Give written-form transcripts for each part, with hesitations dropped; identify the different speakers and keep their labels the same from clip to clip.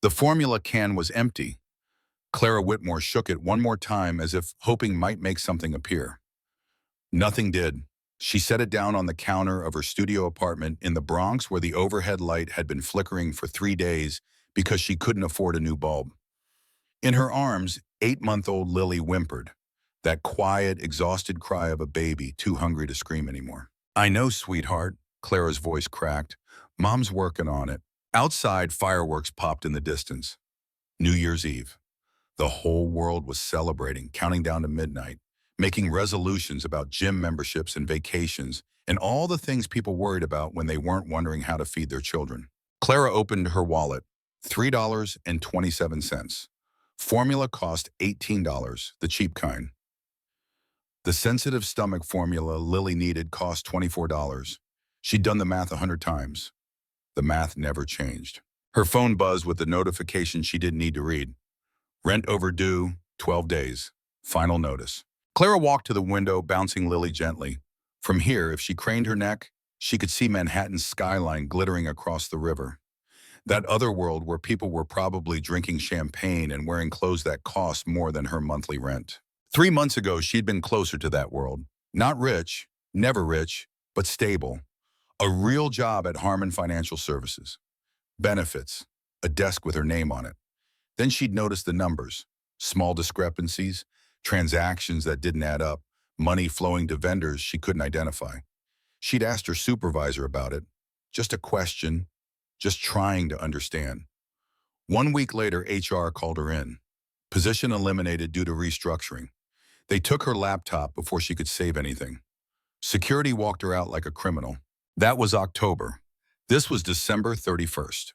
Speaker 1: The formula can was empty. Clara Whitmore shook it one more time as if hoping might make something appear. Nothing did. She set it down on the counter of her studio apartment in the Bronx where the overhead light had been flickering for 3 days because she couldn't afford a new bulb. In her arms, 8-month-old Lily whimpered, that quiet, exhausted cry of a baby too hungry to scream anymore. "I know, sweetheart," Clara's voice cracked. "Mom's working on it." Outside, fireworks popped in the distance. New Year's Eve. The whole world was celebrating, counting down to midnight, making resolutions about gym memberships and vacations, and all the things people worried about when they weren't wondering how to feed their children. Clara opened her wallet. $3.27. Formula cost $18, the cheap kind. The sensitive stomach formula Lily needed cost $24. She'd done the math 100 times. The math never changed. Her phone buzzed with the notification she didn't need to read. Rent overdue, 12 days. Final notice. Clara walked to the window, bouncing Lily gently. From here, if she craned her neck, she could see Manhattan's skyline glittering across the river. That other world where people were probably drinking champagne and wearing clothes that cost more than her monthly rent. 3 months ago, she'd been closer to that world. Not rich, never rich, but stable. A real job at Harmon Financial Services. Benefits, a desk with her name on it. Then she'd noticed the numbers, small discrepancies, transactions that didn't add up, money flowing to vendors she couldn't identify. She'd asked her supervisor about it. Just a question, just trying to understand. 1 week later, HR called her in. Position eliminated due to restructuring. They took her laptop before she could save anything. Security walked her out like a criminal. That was October. This was December 31st.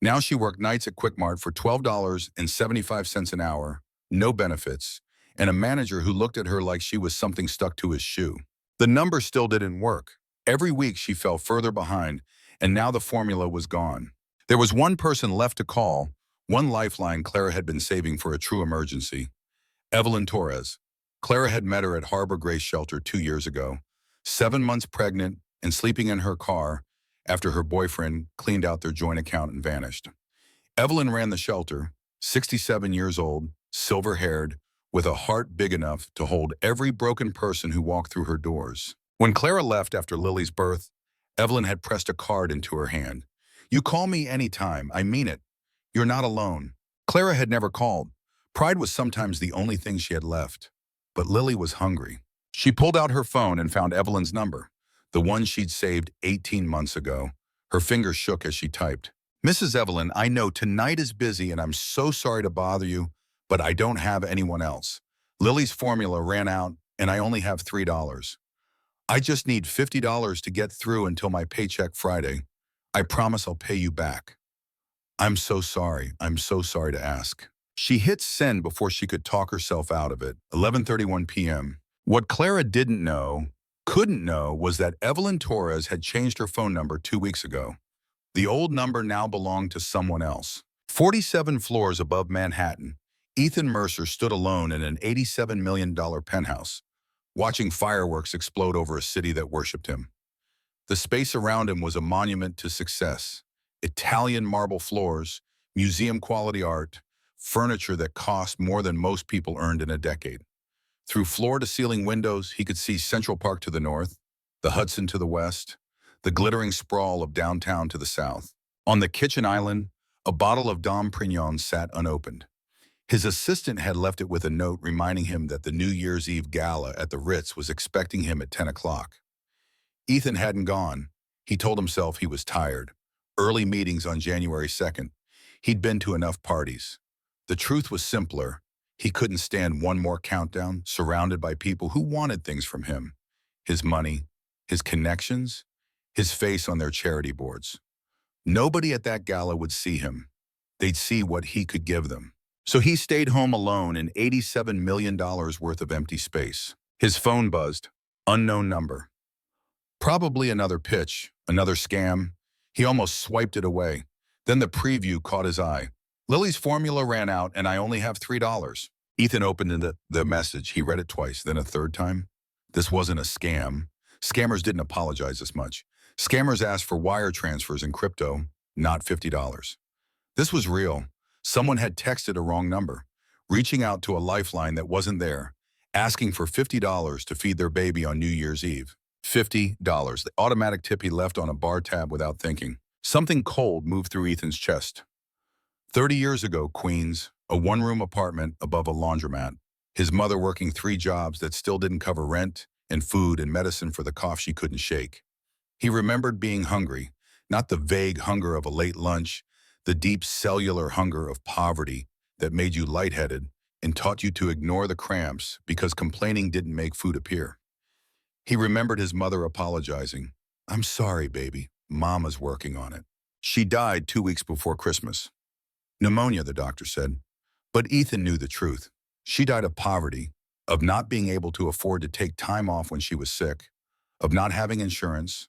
Speaker 1: Now she worked nights at Quickmart for $12.75 an hour, no benefits, and a manager who looked at her like she was something stuck to his shoe. The numbers still didn't work. Every week she fell further behind, and now the formula was gone. There was one person left to call, one lifeline Clara had been saving for a true emergency. Evelyn Torres. Clara had met her at Harbor Grace Shelter 2 years ago, 7 months pregnant and sleeping in her car after her boyfriend cleaned out their joint account and vanished. Evelyn ran the shelter, 67 years old, silver-haired, with a heart big enough to hold every broken person who walked through her doors. When Clara left after Lily's birth, Evelyn had pressed a card into her hand. "You call me anytime, I mean it. You're not alone." Clara had never called. Pride was sometimes the only thing she had left. But Lily was hungry. She pulled out her phone and found Evelyn's number, the one she'd saved 18 months ago. Her fingers shook as she typed. "Mrs. Evelyn, I know tonight is busy and I'm so sorry to bother you, but I don't have anyone else. Lily's formula ran out and I only have $3. I just need $50 to get through until my paycheck Friday. I promise I'll pay you back. I'm so sorry. I'm so sorry to ask." She hit send before she could talk herself out of it. 11:31 p.m. What Clara couldn't know, was that Evelyn Torres had changed her phone number 2 weeks ago. The old number now belonged to someone else. 47 floors above Manhattan, Ethan Mercer stood alone in an $87 million penthouse, watching fireworks explode over a city that worshipped him. The space around him was a monument to success. Italian marble floors, museum-quality art, furniture that cost more than most people earned in a decade. Through floor-to-ceiling windows, he could see Central Park to the north, the Hudson to the west, the glittering sprawl of downtown to the south. On the kitchen island, a bottle of Dom Perignon sat unopened. His assistant had left it with a note reminding him that the New Year's Eve gala at the Ritz was expecting him at 10 o'clock. Ethan hadn't gone. He told himself he was tired. Early meetings on January 2nd. He'd been to enough parties. The truth was simpler. He couldn't stand one more countdown, surrounded by people who wanted things from him. His money, his connections, his face on their charity boards. Nobody at that gala would see him. They'd see what he could give them. So he stayed home alone in $87 million worth of empty space. His phone buzzed. Unknown number. Probably another pitch, another scam. He almost swiped it away. Then the preview caught his eye. "Lily's formula ran out and I only have $3. Ethan opened the message. He read it twice, then a third time. This wasn't a scam. Scammers didn't apologize as much. Scammers asked for wire transfers and crypto, not $50. This was real. Someone had texted a wrong number, reaching out to a lifeline that wasn't there, asking for $50 to feed their baby on New Year's Eve. $50, the automatic tip he left on a bar tab without thinking. Something cold moved through Ethan's chest. 30 years ago, Queens, a one-room apartment above a laundromat. His mother working 3 jobs that still didn't cover rent and food and medicine for the cough she couldn't shake. He remembered being hungry, not the vague hunger of a late lunch, the deep cellular hunger of poverty that made you lightheaded and taught you to ignore the cramps because complaining didn't make food appear. He remembered his mother apologizing. "I'm sorry, baby. Mama's working on it." She died 2 weeks before Christmas. Pneumonia, the doctor said. But Ethan knew the truth. She died of poverty, of not being able to afford to take time off when she was sick, of not having insurance,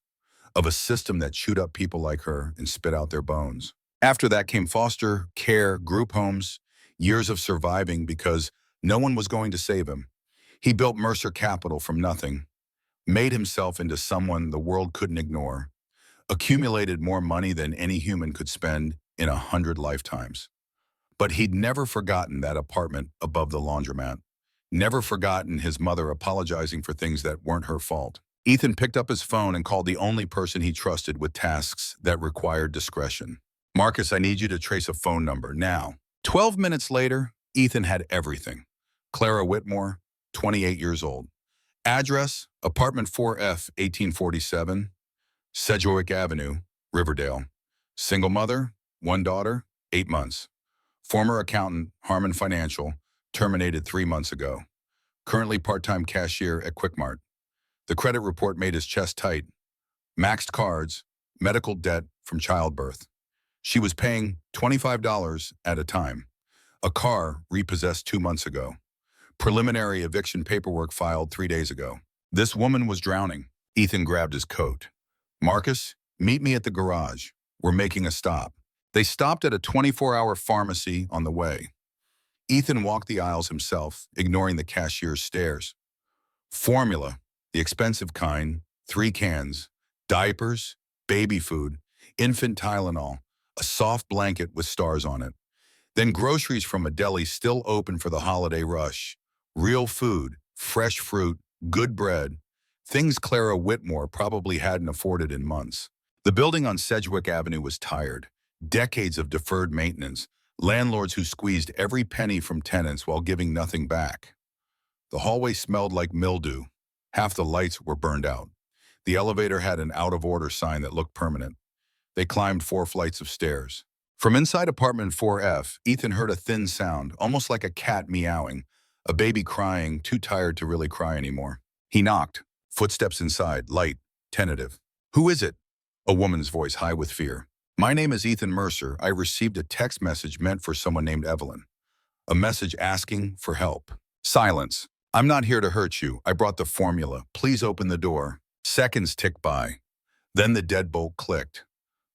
Speaker 1: of a system that chewed up people like her and spit out their bones. After that came foster care, group homes, years of surviving because no one was going to save him. He built Mercer Capital from nothing, made himself into someone the world couldn't ignore, accumulated more money than any human could spend in 100 lifetimes. But he'd never forgotten that apartment above the laundromat, never forgotten his mother apologizing for things that weren't her fault. Ethan picked up his phone and called the only person he trusted with tasks that required discretion. "Marcus, I need you to trace a phone number now." 12 minutes later, Ethan had everything. Clara Whitmore, 28 years old. Address, apartment 4F, 1847, Sedgwick Avenue, Riverdale. Single mother, 1 daughter, 8 months. Former accountant, Harmon Financial, terminated 3 months ago. Currently part-time cashier at Quickmart. The credit report made his chest tight. Maxed cards, medical debt from childbirth. She was paying $25 at a time. A car repossessed 2 months ago. Preliminary eviction paperwork filed 3 days ago. This woman was drowning. Ethan grabbed his coat. "Marcus, meet me at the garage. We're making a stop." They stopped at a 24-hour pharmacy on the way. Ethan walked the aisles himself, ignoring the cashier's stares. Formula, the expensive kind, 3 cans, diapers, baby food, infant Tylenol, a soft blanket with stars on it. Then groceries from a deli still open for the holiday rush. Real food, fresh fruit, good bread, things Clara Whitmore probably hadn't afforded in months. The building on Sedgwick Avenue was tired. Decades of deferred maintenance, landlords who squeezed every penny from tenants while giving nothing back. The hallway smelled like mildew. Half the lights were burned out. The elevator had an out-of-order sign that looked permanent. They climbed 4 flights of stairs. From inside apartment 4F, Ethan heard a thin sound, almost like a cat meowing, a baby crying, too tired to really cry anymore. He knocked. Footsteps inside, light, tentative. "Who is it?" A woman's voice, high with fear. "My name is Ethan Mercer. I received a text message meant for someone named Evelyn. A message asking for help." Silence. "I'm not here to hurt you. I brought the formula. Please open the door." Seconds ticked by. Then the deadbolt clicked.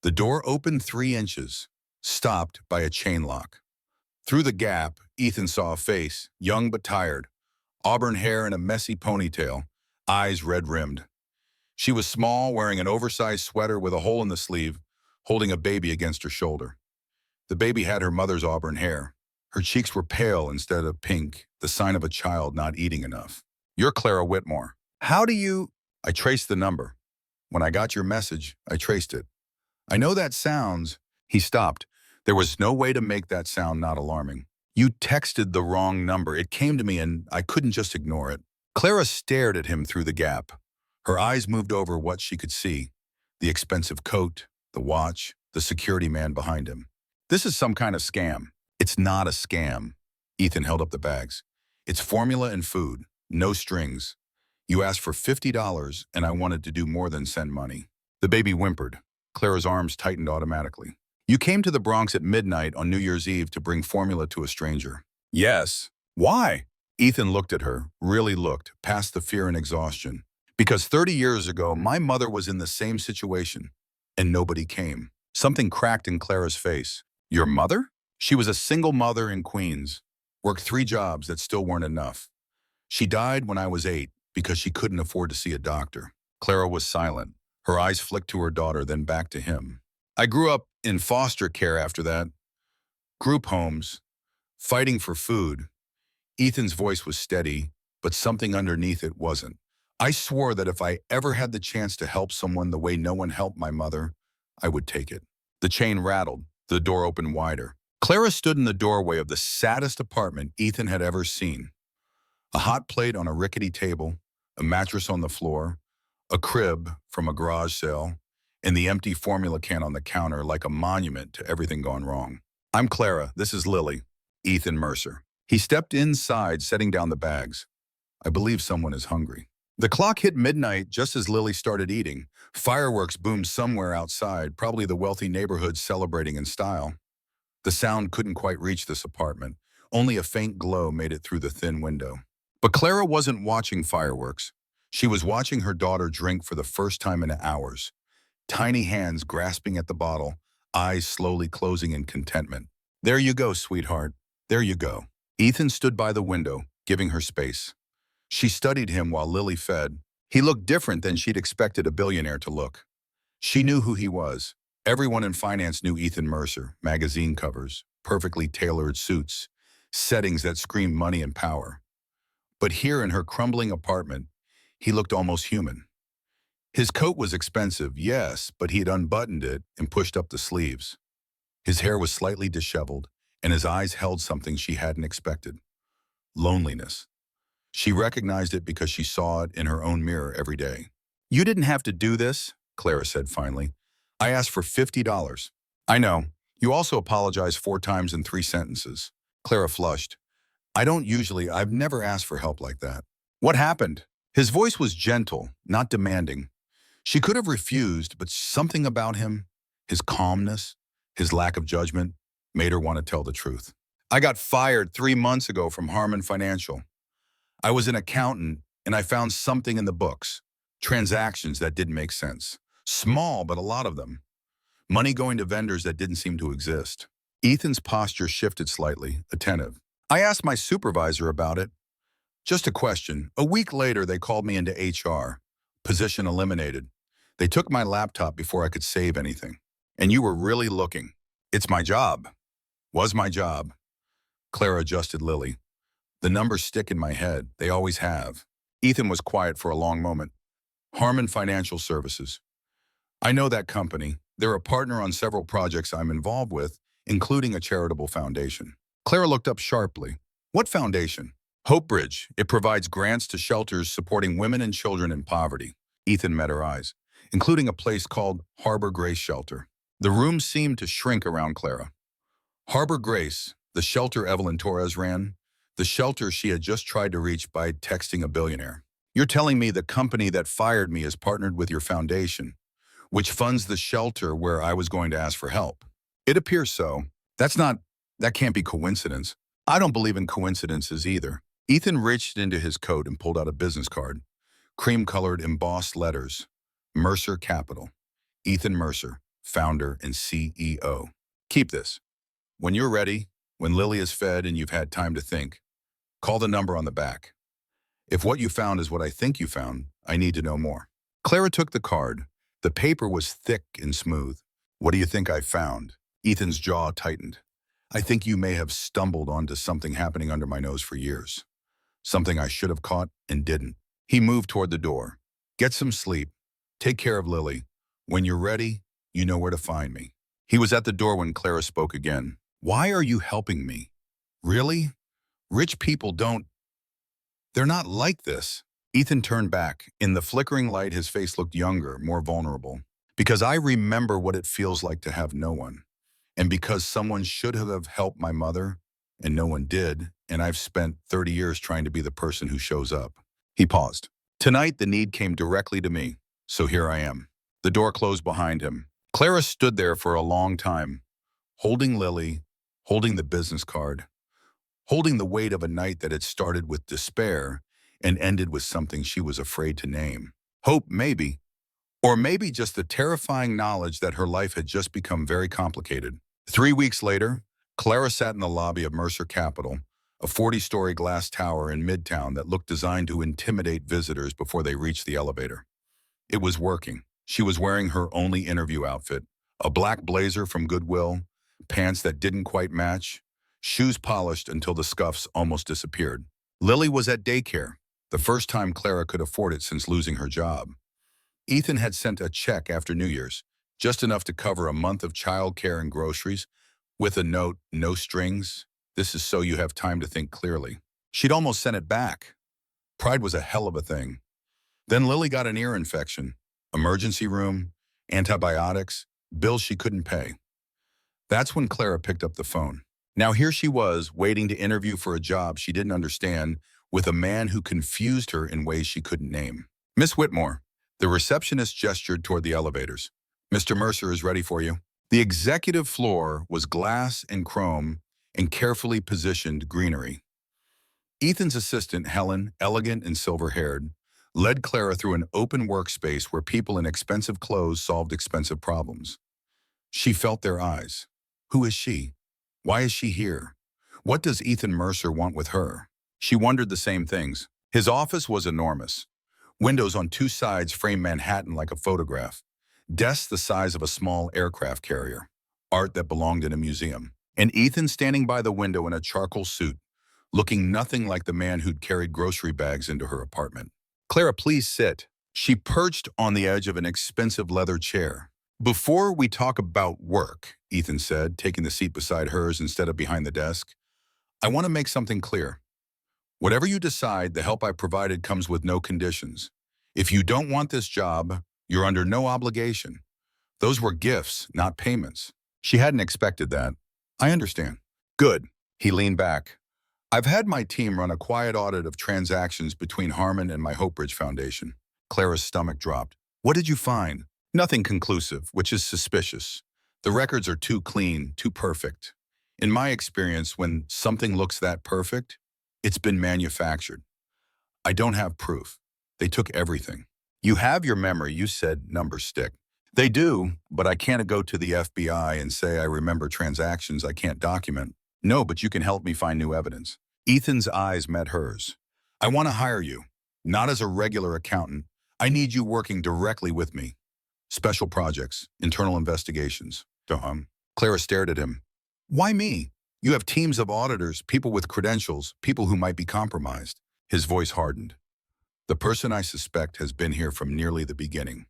Speaker 1: The door opened 3 inches, stopped by a chain lock. Through the gap, Ethan saw a face, young but tired, auburn hair in a messy ponytail, eyes red-rimmed. She was small, wearing an oversized sweater with a hole in the sleeve, holding a baby against her shoulder. The baby had her mother's auburn hair. Her cheeks were pale instead of pink, the sign of a child not eating enough. "You're Clara Whitmore. How do you—" "I traced the number. When I got your message, I traced it. I know that sounds—" He stopped. There was no way to make that sound not alarming. "You texted the wrong number. It came to me and I couldn't just ignore it." Clara stared at him through the gap. Her eyes moved over what she could see. The expensive coat, the watch, the security man behind him. "This is some kind of scam." "It's not a scam." Ethan held up the bags. "It's formula and food. No strings. You asked for $50 and I wanted to do more than send money." The baby whimpered. Clara's arms tightened automatically. "You came to the Bronx at midnight on New Year's Eve to bring formula to a stranger." "Yes." "Why?" Ethan looked at her, really looked, past the fear and exhaustion. "Because 30 years ago, my mother was in the same situation, and nobody came." Something cracked in Clara's face. "Your mother?" She was a single mother in Queens, worked 3 jobs that still weren't enough. "She died when I was 8 because she couldn't afford to see a doctor." Clara was silent. Her eyes flicked to her daughter, then back to him. "I grew up in foster care after that. Group homes, fighting for food. Ethan's voice was steady, but something underneath it wasn't. I swore that if I ever had the chance to help someone the way no one helped my mother, I would take it. The chain rattled. The door opened wider. Clara stood in the doorway of the saddest apartment Ethan had ever seen. A hot plate on a rickety table, a mattress on the floor, a crib from a garage sale, and the empty formula can on the counter like a monument to everything gone wrong. I'm Clara. This is Lily. Ethan Mercer. He stepped inside, setting down the bags. I believe someone is hungry. The clock hit midnight just as Lily started eating. Fireworks boomed somewhere outside, probably the wealthy neighborhood celebrating in style. The sound couldn't quite reach this apartment. Only a faint glow made it through the thin window. But Clara wasn't watching fireworks. She was watching her daughter drink for the first time in hours. Tiny hands grasping at the bottle, eyes slowly closing in contentment. There you go, sweetheart. There you go. Ethan stood by the window, giving her space. She studied him while Lily fed. He looked different than she'd expected a billionaire to look. She knew who he was. Everyone in finance knew Ethan Mercer, magazine covers, perfectly tailored suits, settings that screamed money and power. But here in her crumbling apartment, he looked almost human. His coat was expensive, yes, but he'd unbuttoned it and pushed up the sleeves. His hair was slightly disheveled, and his eyes held something she hadn't expected. Loneliness. She recognized it because she saw it in her own mirror every day. You didn't have to do this, Clara said finally. I asked for $50. I know. You also apologized 4 times in 3 sentences. Clara flushed. I've never asked for help like that. What happened? His voice was gentle, not demanding. She could have refused, but something about him, his calmness, his lack of judgment, made her want to tell the truth. I got fired 3 months ago from Harmon Financial. I was an accountant, and I found something in the books. Transactions that didn't make sense. Small, but a lot of them. Money going to vendors that didn't seem to exist. Ethan's posture shifted slightly, attentive. I asked my supervisor about it. Just a question. A week later, they called me into HR. Position eliminated. They took my laptop before I could save anything. And you were really looking. It's my job. Was my job. Clara adjusted Lily. The numbers stick in my head. They always have. Ethan was quiet for a long moment. Harmon Financial Services. I know that company. They're a partner on several projects I'm involved with, including a charitable foundation. Clara looked up sharply. What foundation? Hope Bridge. It provides grants to shelters supporting women and children in poverty. Ethan met her eyes, including a place called Harbor Grace Shelter. The room seemed to shrink around Clara. Harbor Grace, the shelter Evelyn Torres ran, the shelter she had just tried to reach by texting a billionaire. You're telling me the company that fired me is partnered with your foundation, which funds the shelter where I was going to ask for help. It appears so. That can't be coincidence. I don't believe in coincidences either. Ethan reached into his coat and pulled out a business card. Cream-colored embossed letters. Mercer Capital. Ethan Mercer, founder and CEO. Keep this. When you're ready, when Lily is fed and you've had time to think, call the number on the back. If what you found is what I think you found, I need to know more. Clara took the card. The paper was thick and smooth. What do you think I found? Ethan's jaw tightened. I think you may have stumbled onto something happening under my nose for years. Something I should have caught and didn't. He moved toward the door. Get some sleep. Take care of Lily. When you're ready, you know where to find me. He was at the door when Clara spoke again. Why are you helping me? Really? Rich people they're not like this. Ethan turned back. In the flickering light, his face looked younger, more vulnerable. Because I remember what it feels like to have no one. And because someone should have helped my mother, and no one did, and I've spent 30 years trying to be the person who shows up. He paused. Tonight, the need came directly to me, so here I am. The door closed behind him. Clara stood there for a long time, holding Lily, holding the business card, holding the weight of a night that had started with despair and ended with something she was afraid to name. Hope, maybe. Or maybe just the terrifying knowledge that her life had just become very complicated. 3 weeks later, Clara sat in the lobby of Mercer Capital, a 40-story glass tower in Midtown that looked designed to intimidate visitors before they reached the elevator. It was working. She was wearing her only interview outfit, a black blazer from Goodwill, pants that didn't quite match, shoes polished until the scuffs almost disappeared. Lily was at daycare, the first time Clara could afford it since losing her job. Ethan had sent a check after New Year's, just enough to cover a month of childcare and groceries, with a note, no strings. This is so you have time to think clearly. She'd almost sent it back. Pride was a hell of a thing. Then Lily got an ear infection, emergency room, antibiotics, bills she couldn't pay. That's when Clara picked up the phone. Now here she was, waiting to interview for a job she didn't understand, with a man who confused her in ways she couldn't name. Miss Whitmore, the receptionist gestured toward the elevators. Mr. Mercer is ready for you. The executive floor was glass and chrome and carefully positioned greenery. Ethan's assistant, Helen, elegant and silver-haired, led Clara through an open workspace where people in expensive clothes solved expensive problems. She felt their eyes. Who is she? Why is she here? What does Ethan Mercer want with her? She wondered the same things. His office was enormous. Windows on two sides framed Manhattan like a photograph. Desks the size of a small aircraft carrier. Art that belonged in a museum. And Ethan standing by the window in a charcoal suit, looking nothing like the man who'd carried grocery bags into her apartment. Clara, please sit. She perched on the edge of an expensive leather chair. Before we talk about work, Ethan said, taking the seat beside hers instead of behind the desk, I want to make something clear. Whatever you decide, the help I provided comes with no conditions. If you don't want this job, you're under no obligation. Those were gifts, not payments. She hadn't expected that. I understand. Good. He leaned back. I've had my team run a quiet audit of transactions between Harmon and my Hope Bridge Foundation. Clara's stomach dropped. What did you find? Nothing conclusive, which is suspicious. The records are too clean, too perfect. In my experience, when something looks that perfect, it's been manufactured. I don't have proof. They took everything. You have your memory, you said numbers stick. They do, but I can't go to the FBI and say I remember transactions I can't document. No, but you can help me find new evidence. Ethan's eyes met hers. I want to hire you, not as a regular accountant. I need you working directly with me. Special projects, internal investigations. Clara stared at him. Why me? You have teams of auditors, people with credentials, people who might be compromised. His voice hardened. The person I suspect has been here from nearly the beginning.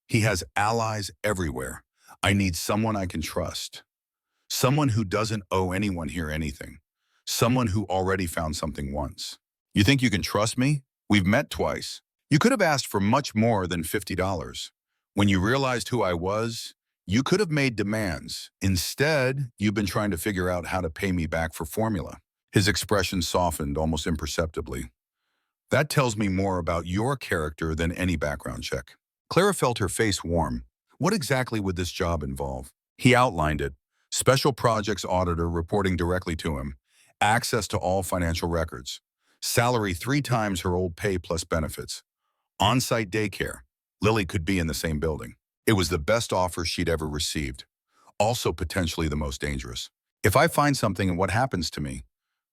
Speaker 1: He has allies everywhere. I need someone I can trust. Someone who doesn't owe anyone here anything. Someone who already found something once. You think you can trust me? We've met twice. You could have asked for much more than $50. When you realized who I was, you could have made demands. Instead, you've been trying to figure out how to pay me back for formula. His expression softened almost imperceptibly. That tells me more about your character than any background check. Clara felt her face warm. What exactly would this job involve? He outlined it. Special projects auditor reporting directly to him. Access to all financial records. Salary 3 times her old pay plus benefits. On-site daycare. Lily could be in the same building. It was the best offer she'd ever received. Also potentially the most dangerous. If I find something and what happens to me?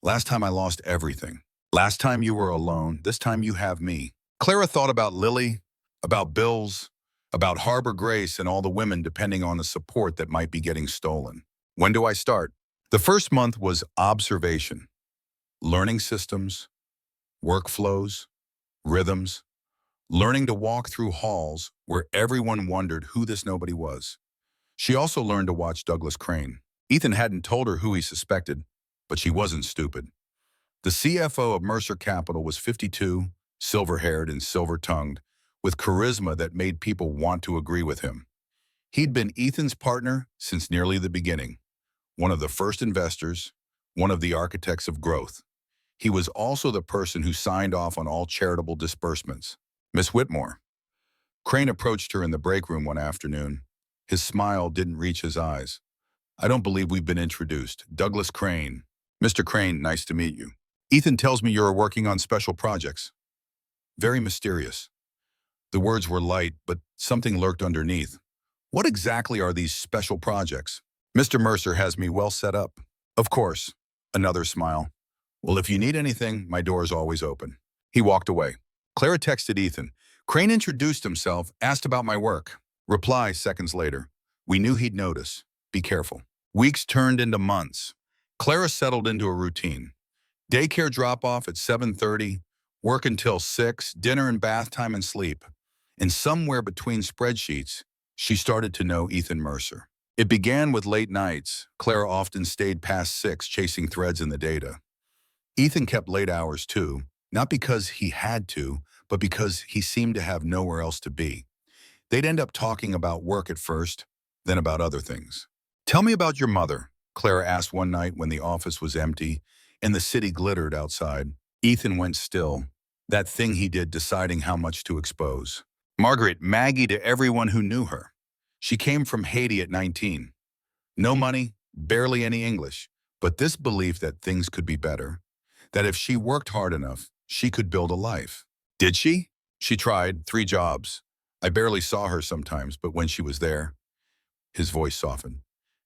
Speaker 1: Last time I lost everything. Last time you were alone, this time you have me. Clara thought about Lily, about bills, about Harbor Grace and all the women depending on the support that might be getting stolen. When do I start? The first month was observation. Learning systems, workflows, rhythms. Learning to walk through halls where everyone wondered who this nobody was. She also learned to watch Douglas Crane. Ethan hadn't told her who he suspected, but she wasn't stupid. The CFO of Mercer Capital was 52, silver-haired and silver-tongued, with charisma that made people want to agree with him. He'd been Ethan's partner since nearly the beginning, one of the first investors, one of the architects of growth. He was also the person who signed off on all charitable disbursements. Miss Whitmore. Crane approached her in the break room one afternoon. His smile didn't reach his eyes. I don't believe we've been introduced. Douglas Crane. Mr. Crane, nice to meet you. Ethan tells me you're working on special projects. Very mysterious. The words were light, but something lurked underneath. What exactly are these special projects? Mr. Mercer has me well set up. Of course. Another smile. Well, if you need anything, my door is always open. He walked away. Clara texted Ethan. Crane introduced himself, asked about my work. Reply seconds later. We knew he'd notice. Be careful. Weeks turned into months. Clara settled into a routine. Daycare drop-off at 7:30, work until 6, dinner and bath time and sleep. And somewhere between spreadsheets, she started to know Ethan Mercer. It began with late nights. Clara often stayed past 6 chasing threads in the data. Ethan kept late hours too, not because he had to, but because he seemed to have nowhere else to be. They'd end up talking about work at first, then about other things. "Tell me about your mother," Clara asked one night when the office was empty and the city glittered outside. Ethan went still, that thing he did deciding how much to expose. "Margaret, Maggie to everyone who knew her. She came from Haiti at 19. No money, barely any English, but this belief that things could be better, that if she worked hard enough, she could build a life." "Did she?" "She tried, 3 jobs. I barely saw her sometimes, but when she was there," his voice softened,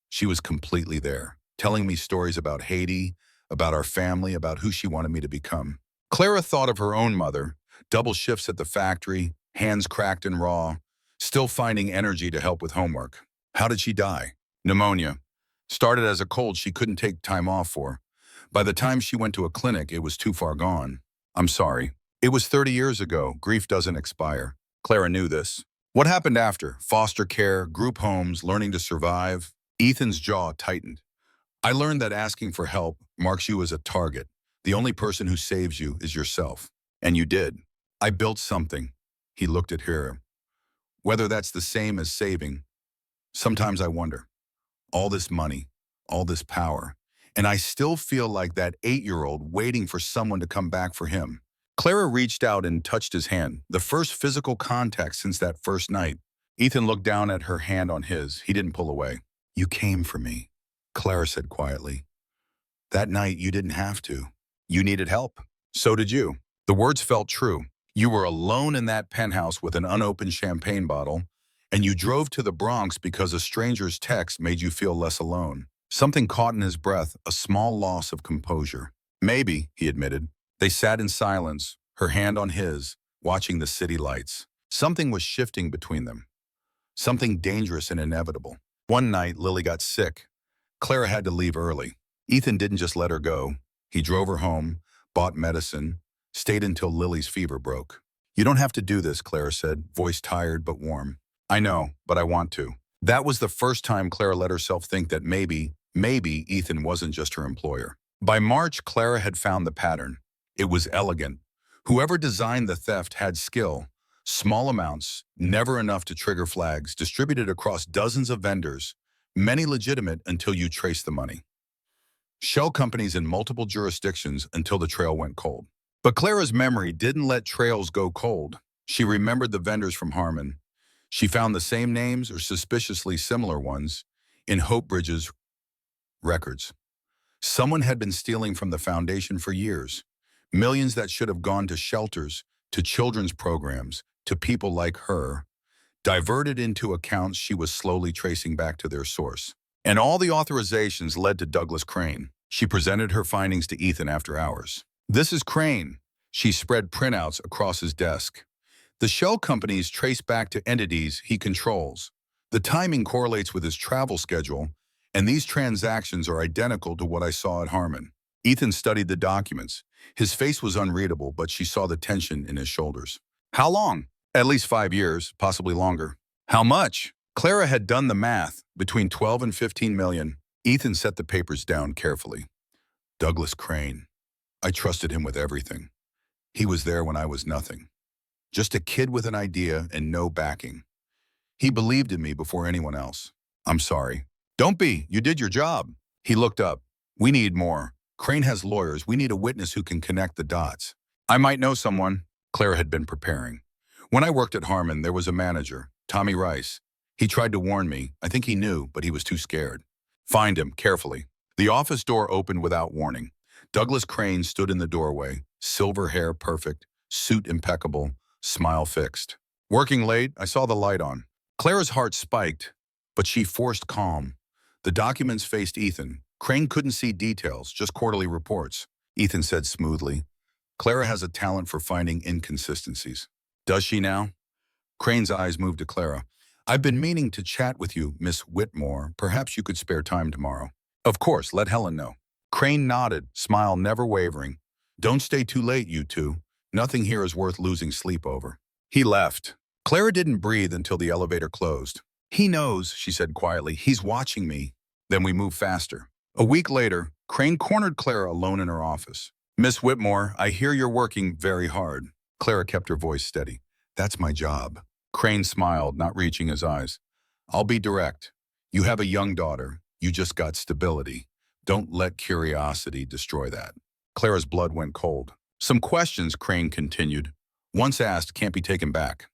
Speaker 1: "she was completely there, telling me stories about Haiti, about our family, about who she wanted me to become." Clara thought of her own mother, double shifts at the factory, hands cracked and raw, still finding energy to help with homework. How did she die? Pneumonia. Started as a cold she couldn't take time off for. By the time she went to a clinic, it was too far gone. "I'm sorry. It was 30 years ago. Grief doesn't expire." Clara knew this. What happened after? Foster care, group homes, learning to survive? Ethan's jaw tightened. "I learned that asking for help marks you as a target. The only person who saves you is yourself. And you did. I built something." He looked at her. "Whether that's the same as saving, sometimes I wonder. All this money, all this power, and I still feel like that 8-year-old waiting for someone to come back for him." Clara reached out and touched his hand, the first physical contact since that first night. Ethan looked down at her hand on his. He didn't pull away. "You came for me," Clara said quietly. "That night you didn't have to. You needed help. So did you." The words felt true. You were alone in that penthouse with an unopened champagne bottle, and you drove to the Bronx because a stranger's text made you feel less alone. Something caught in his breath, a small loss of composure. "Maybe," he admitted. They sat in silence, her hand on his, watching the city lights. Something was shifting between them. Something dangerous and inevitable. One night, Lily got sick. Clara had to leave early. Ethan didn't just let her go. He drove her home, bought medicine, stayed until Lily's fever broke. "You don't have to do this," Clara said, voice tired but warm. "I know, but I want to." That was the first time Clara let herself think that maybe Ethan wasn't just her employer. By March, Clara had found the pattern. It was elegant. Whoever designed the theft had skill. Small amounts, never enough to trigger flags, distributed across dozens of vendors, many legitimate until you trace the money. Shell companies in multiple jurisdictions until the trail went cold. But Clara's memory didn't let trails go cold. She remembered the vendors from Harmon. She found the same names or suspiciously similar ones in Hope Bridge's records. Someone had been stealing from the foundation for years. Millions that should have gone to shelters, to children's programs, to people like her, diverted into accounts she was slowly tracing back to their source. And all the authorizations led to Douglas Crane. She presented her findings to Ethan after hours. "This is Crane." She spread printouts across his desk. "The shell companies trace back to entities he controls. The timing correlates with his travel schedule, and these transactions are identical to what I saw at Harmon." Ethan studied the documents. His face was unreadable, but she saw the tension in his shoulders. "How long?" "At least 5 years, possibly longer." "How much?" Clara had done the math, between 12 and 15 million. Ethan set the papers down carefully. "Douglas Crane. I trusted him with everything. He was there when I was nothing. Just a kid with an idea and no backing. He believed in me before anyone else. I'm sorry." "Don't be. You did your job." He looked up. "We need more. Crane has lawyers. We need a witness who can connect the dots." "I might know someone." Clara had been preparing. "When I worked at Harmon, there was a manager, Tommy Rice. He tried to warn me. I think he knew, but he was too scared." "Find him, carefully." The office door opened without warning. Douglas Crane stood in the doorway, silver hair perfect, suit impeccable, smile fixed. "Working late? I saw the light on." Clara's heart spiked, but she forced calm. The documents faced Ethan. Crane couldn't see details, just quarterly reports. Ethan said smoothly, "Clara has a talent for finding inconsistencies." "Does she now?" Crane's eyes moved to Clara. I've been meaning to chat with you, Miss Whitmore. Perhaps you could spare time tomorrow. Of course, let Helen know. Crane nodded, smile never wavering. Don't stay too late, you two. Nothing here is worth losing sleep over. He left. Clara didn't breathe until the elevator closed. He knows, she said quietly. He's watching me. Then we moved faster. A week later, Crane cornered Clara alone in her office. Miss Whitmore, I hear you're working very hard. Clara kept her voice steady. That's my job. Crane smiled, not reaching his eyes. I'll be direct. You have a young daughter. You just got stability. Don't let curiosity destroy that. Clara's blood went cold. Some questions, Crane continued. Once asked can't be taken back.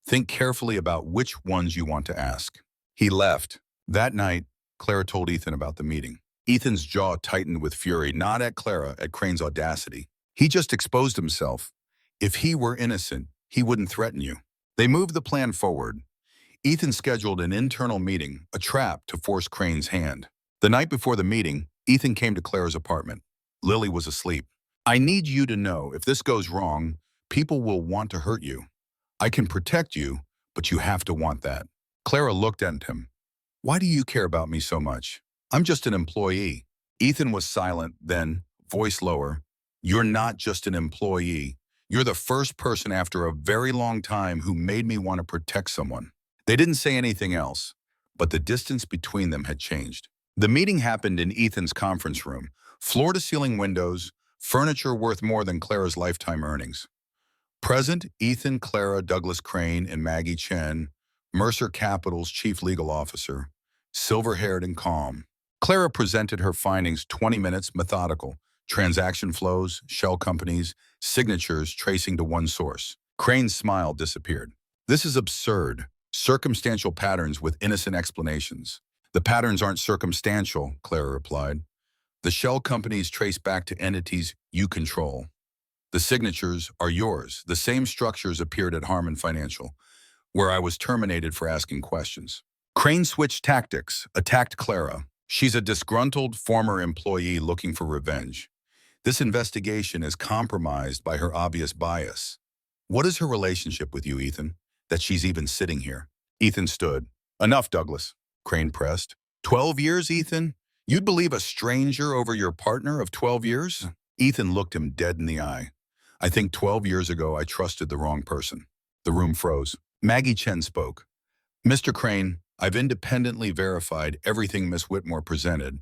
Speaker 1: Think carefully about which ones you want to ask. He left. That night, Clara told Ethan about the meeting. Ethan's jaw tightened with fury, not at Clara, at Crane's audacity. He just exposed himself. If he were innocent, he wouldn't threaten you. They moved the plan forward. Ethan scheduled an internal meeting, a trap to force Crane's hand. The night before the meeting, Ethan came to Clara's apartment. Lily was asleep. I need you to know, if this goes wrong, people will want to hurt you. I can protect you, but you have to want that. Clara looked at him. Why do you care about me so much? I'm just an employee. Ethan was silent, then, voice lower. You're not just an employee. You're the first person after a very long time who made me want to protect someone. They didn't say anything else, but the distance between them had changed. The meeting happened in Ethan's conference room. Floor-to-ceiling windows, furniture worth more than Clara's lifetime earnings. Present, Ethan, Clara, Douglas Crane, and Maggie Chen, Mercer Capital's chief legal officer, silver-haired and calm. Clara presented her findings 20 minutes, methodical. Transaction flows, shell companies, signatures tracing to one source. Crane's smile disappeared. This is absurd. Circumstantial patterns with innocent explanations. The patterns aren't circumstantial, Clara replied. The shell companies trace back to entities you control. The signatures are yours. The same structures appeared at Harmon Financial, where I was terminated for asking questions. Crane switched tactics, attacked Clara. She's a disgruntled former employee looking for revenge. This investigation is compromised by her obvious bias. What is her relationship with you, Ethan, that she's even sitting here? Ethan stood. Enough, Douglas, Crane pressed. 12 years, Ethan? You'd believe a stranger over your partner of 12 years? Ethan looked him dead in the eye. I think 12 years ago I trusted the wrong person. The room froze. Maggie Chen spoke. Mr. Crane, I've independently verified everything Miss Whitmore presented.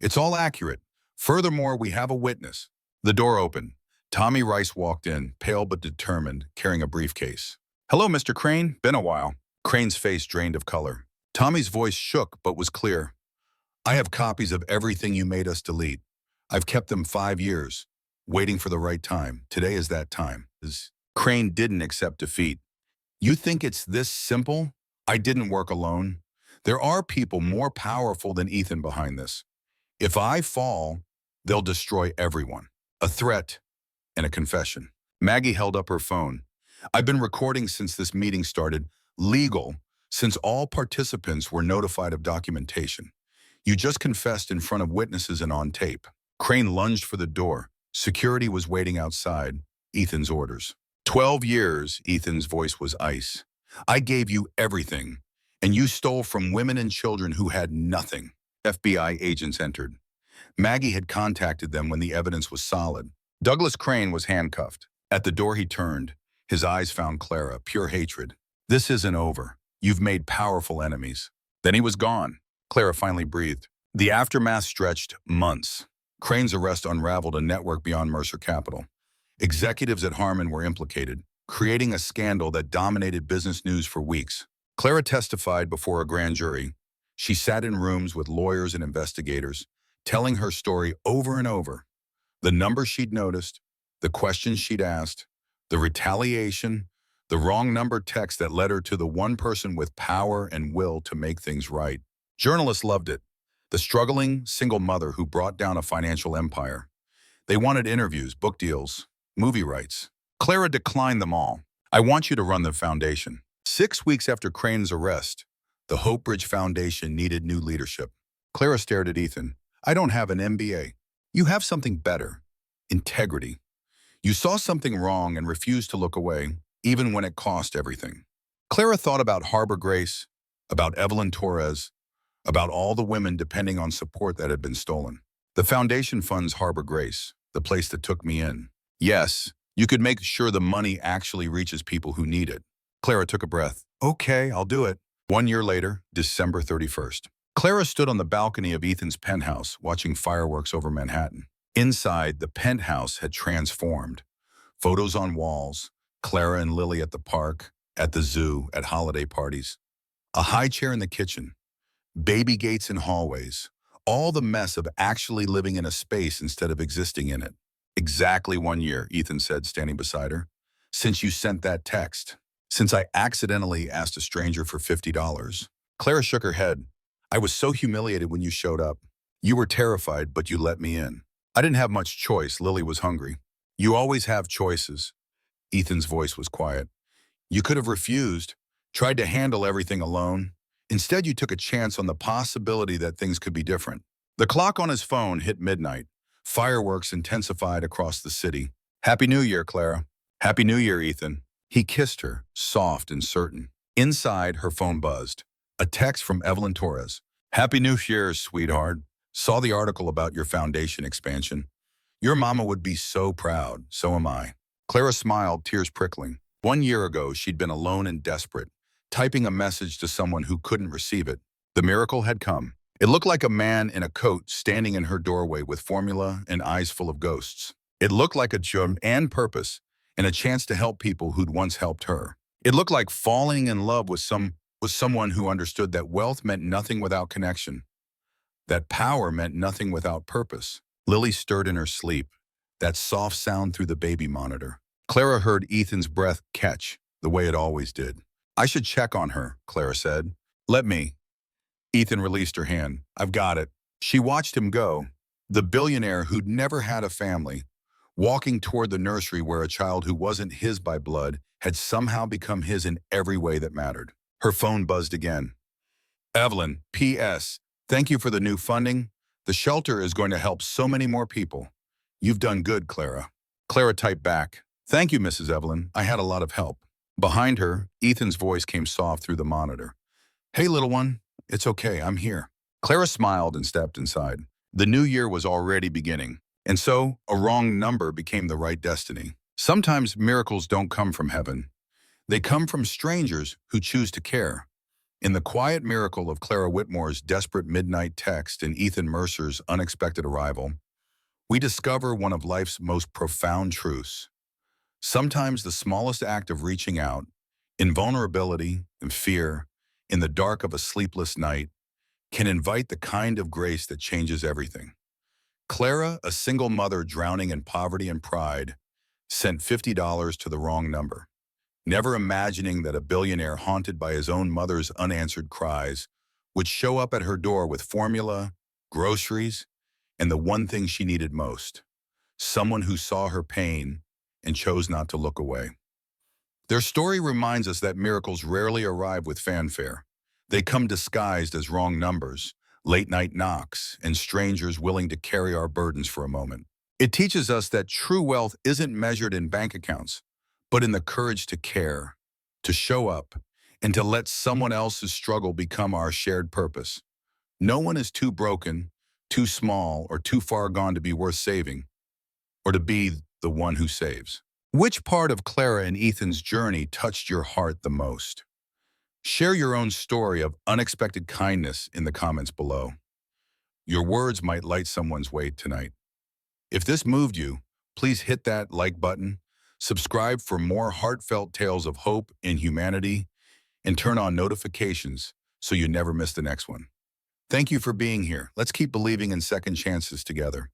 Speaker 1: It's all accurate. Furthermore, we have a witness. The door opened. Tommy Rice walked in, pale but determined, carrying a briefcase. Hello, Mr. Crane. Been a while. Crane's face drained of color. Tommy's voice shook but was clear. I have copies of everything you made us delete. I've kept them 5 years, waiting for the right time. Today is that time. Crane didn't accept defeat. You think it's this simple? I didn't work alone. There are people more powerful than Ethan behind this. If I fall, they'll destroy everyone. A threat and a confession. Maggie held up her phone. I've been recording since this meeting started. Legal, since all participants were notified of documentation. You just confessed in front of witnesses and on tape. Crane lunged for the door. Security was waiting outside. Ethan's orders. 12 years, Ethan's voice was ice. I gave you everything, and you stole from women and children who had nothing. FBI agents entered. Maggie had contacted them when the evidence was solid. Douglas Crane was handcuffed. At the door he turned. His eyes found Clara, pure hatred. This isn't over. You've made powerful enemies. Then he was gone. Clara finally breathed. The aftermath stretched months. Crane's arrest unraveled a network beyond Mercer Capital. Executives at Harmon were implicated, creating a scandal that dominated business news for weeks. Clara testified before a grand jury. She sat in rooms with lawyers and investigators, telling her story over and over. The numbers she'd noticed, the questions she'd asked, the retaliation, the wrong number text that led her to the one person with power and will to make things right. Journalists loved it. The struggling single mother who brought down a financial empire. They wanted interviews, book deals, movie rights. Clara declined them all. I want you to run the foundation. 6 weeks after Crane's arrest, the Hope Bridge Foundation needed new leadership. Clara stared at Ethan. I don't have an MBA. You have something better. Integrity. You saw something wrong and refused to look away, even when it cost everything. Clara thought about Harbor Grace, about Evelyn Torres, about all the women depending on support that had been stolen. The foundation funds Harbor Grace, the place that took me in. Yes, you could make sure the money actually reaches people who need it. Clara took a breath. Okay, I'll do it. 1 year later, December 31st. Clara stood on the balcony of Ethan's penthouse watching fireworks over Manhattan. Inside, the penthouse had transformed. Photos on walls, Clara and Lily at the park, at the zoo, at holiday parties. A high chair in the kitchen, baby gates in hallways, all the mess of actually living in a space instead of existing in it. Exactly 1 year, Ethan said, standing beside her. Since you sent that text. Since I accidentally asked a stranger for $50. Clara shook her head. I was so humiliated when you showed up. You were terrified, but you let me in. I didn't have much choice. Lily was hungry. You always have choices. Ethan's voice was quiet. You could have refused, tried to handle everything alone. Instead, you took a chance on the possibility that things could be different. The clock on his phone hit midnight. Fireworks intensified across the city. Happy New Year, Clara. Happy New Year, Ethan. He kissed her, soft and certain. Inside, her phone buzzed. A text from Evelyn Torres. Happy New Year, sweetheart. Saw the article about your foundation expansion. Your mama would be so proud, so am I. Clara smiled, tears prickling. 1 year ago, she'd been alone and desperate, typing a message to someone who couldn't receive it. The miracle had come. It looked like a man in a coat standing in her doorway with formula and eyes full of ghosts. It looked like a job and purpose, and a chance to help people who'd once helped her. It looked like falling in love with someone who understood that wealth meant nothing without connection, that power meant nothing without purpose. Lily stirred in her sleep, that soft sound through the baby monitor. Clara heard Ethan's breath catch, the way it always did. I should check on her, Clara said. Let me. Ethan released her hand. I've got it. She watched him go, the billionaire who'd never had a family, walking toward the nursery where a child who wasn't his by blood had somehow become his in every way that mattered. Her phone buzzed again. Evelyn, P.S. Thank you for the new funding. The shelter is going to help so many more people. You've done good, Clara. Clara typed back. Thank you, Mrs. Evelyn. I had a lot of help. Behind her, Ethan's voice came soft through the monitor. Hey, little one. It's okay. I'm here. Clara smiled and stepped inside. The new year was already beginning. And so, a wrong number became the right destiny. Sometimes miracles don't come from heaven. They come from strangers who choose to care. In the quiet miracle of Clara Whitmore's desperate midnight text and Ethan Mercer's unexpected arrival, we discover one of life's most profound truths. Sometimes the smallest act of reaching out, in vulnerability and fear, in the dark of a sleepless night, can invite the kind of grace that changes everything. Clara, a single mother drowning in poverty and pride, sent $50 to the wrong number, never imagining that a billionaire haunted by his own mother's unanswered cries would show up at her door with formula, groceries, and the one thing she needed most, someone who saw her pain and chose not to look away. Their story reminds us that miracles rarely arrive with fanfare. They come disguised as wrong numbers, late-night knocks, and strangers willing to carry our burdens for a moment. It teaches us that true wealth isn't measured in bank accounts, but in the courage to care, to show up, and to let someone else's struggle become our shared purpose. No one is too broken, too small, or too far gone to be worth saving, or to be the one who saves. Which part of Clara and Ethan's journey touched your heart the most? Share your own story of unexpected kindness in the comments below. Your words might light someone's weight tonight. If this moved you, please hit that like button, subscribe for more heartfelt tales of hope and humanity, and turn on notifications so you never miss the next one. Thank you for being here. Let's keep believing in second chances together.